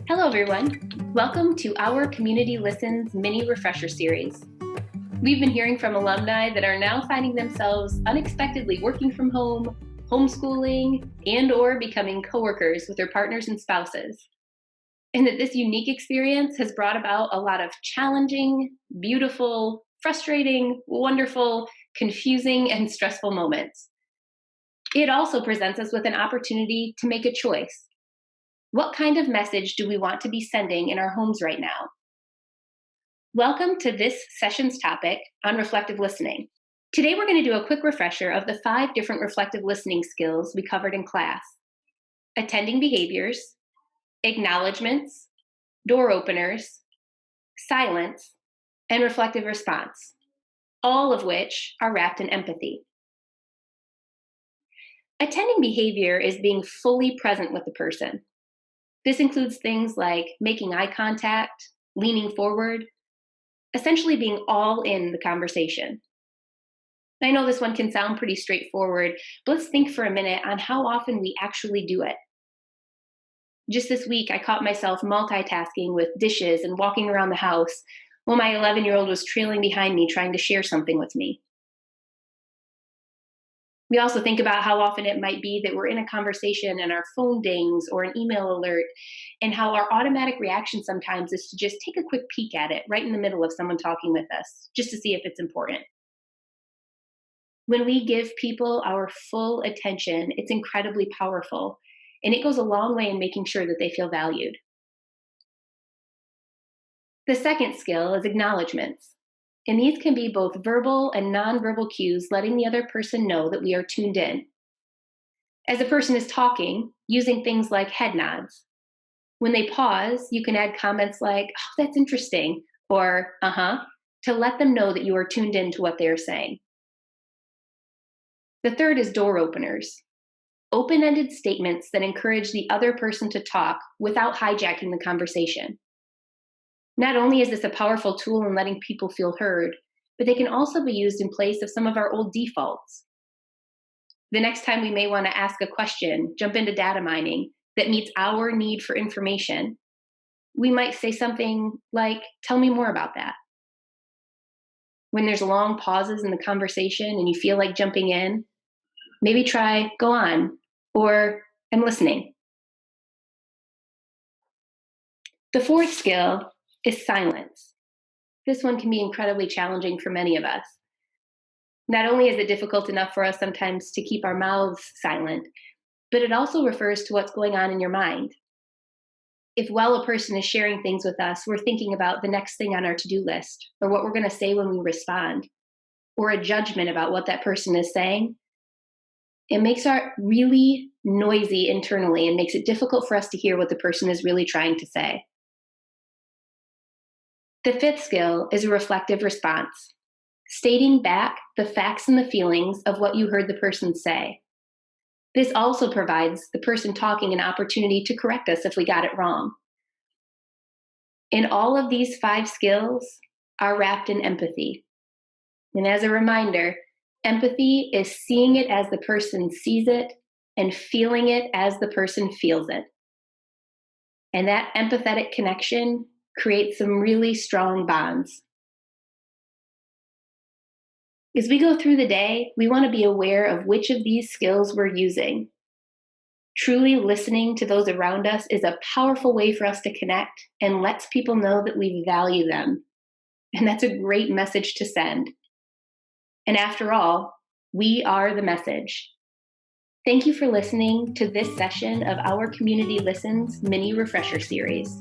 Hello, everyone. Welcome to our Community Listens mini refresher series. We've been hearing from alumni that are now finding themselves unexpectedly working from home, homeschooling, and/or becoming coworkers with their partners and spouses. And that this unique experience has brought about a lot of challenging, beautiful, frustrating, wonderful, confusing, and stressful moments. It also presents us with an opportunity to make a choice. What kind of message do we want to be sending in our homes right now? Welcome to this session's topic on reflective listening. Today we're going to do a quick refresher of the 5 different reflective listening skills we covered in class: attending behaviors, acknowledgments, door openers, silence, and reflective response, all of which are wrapped in empathy. Attending behavior is being fully present with the person. This includes things like making eye contact, leaning forward, essentially being all in the conversation. I know this one can sound pretty straightforward, but let's think for a minute on how often we actually do it. Just this week, I caught myself multitasking with dishes and walking around the house while my 11-year-old was trailing behind me trying to share something with me. We also think about how often it might be that we're in a conversation and our phone dings or an email alert, and how our automatic reaction sometimes is to just take a quick peek at it right in the middle of someone talking with us, just to see if it's important. When we give people our full attention, it's incredibly powerful, and it goes a long way in making sure that they feel valued. The second skill is acknowledgments. And these can be both verbal and nonverbal cues letting the other person know that we are tuned in. As a person is talking, using things like head nods. When they pause, you can add comments like, "Oh, that's interesting," or to let them know that you are tuned in to what they are saying. The third is door openers. Open-ended statements that encourage the other person to talk without hijacking the conversation. Not only is this a powerful tool in letting people feel heard, but they can also be used in place of some of our old defaults. The next time we may want to ask a question, jump into data mining that meets our need for information, we might say something like, "Tell me more about that." When there's long pauses in the conversation and you feel like jumping in, maybe try, "Go on," or "I'm listening." The fourth skill is silence. This one can be incredibly challenging for many of us. Not only is it difficult enough for us sometimes to keep our mouths silent, but it also refers to what's going on in your mind. If while a person is sharing things with us, we're thinking about the next thing on our to-do list, or what we're going to say when we respond, or a judgment about what that person is saying, it makes it really noisy internally and makes it difficult for us to hear what the person is really trying to say. The fifth skill is a reflective response, stating back the facts and the feelings of what you heard the person say. This also provides the person talking an opportunity to correct us if we got it wrong. And all of these 5 skills are wrapped in empathy. And as a reminder, empathy is seeing it as the person sees it and feeling it as the person feels it. And that empathetic connection creates some really strong bonds. As we go through the day, we want to be aware of which of these skills we're using. Truly listening to those around us is a powerful way for us to connect and lets people know that we value them. And that's a great message to send. And after all, we are the message. Thank you for listening to this session of our Community Listens mini refresher series.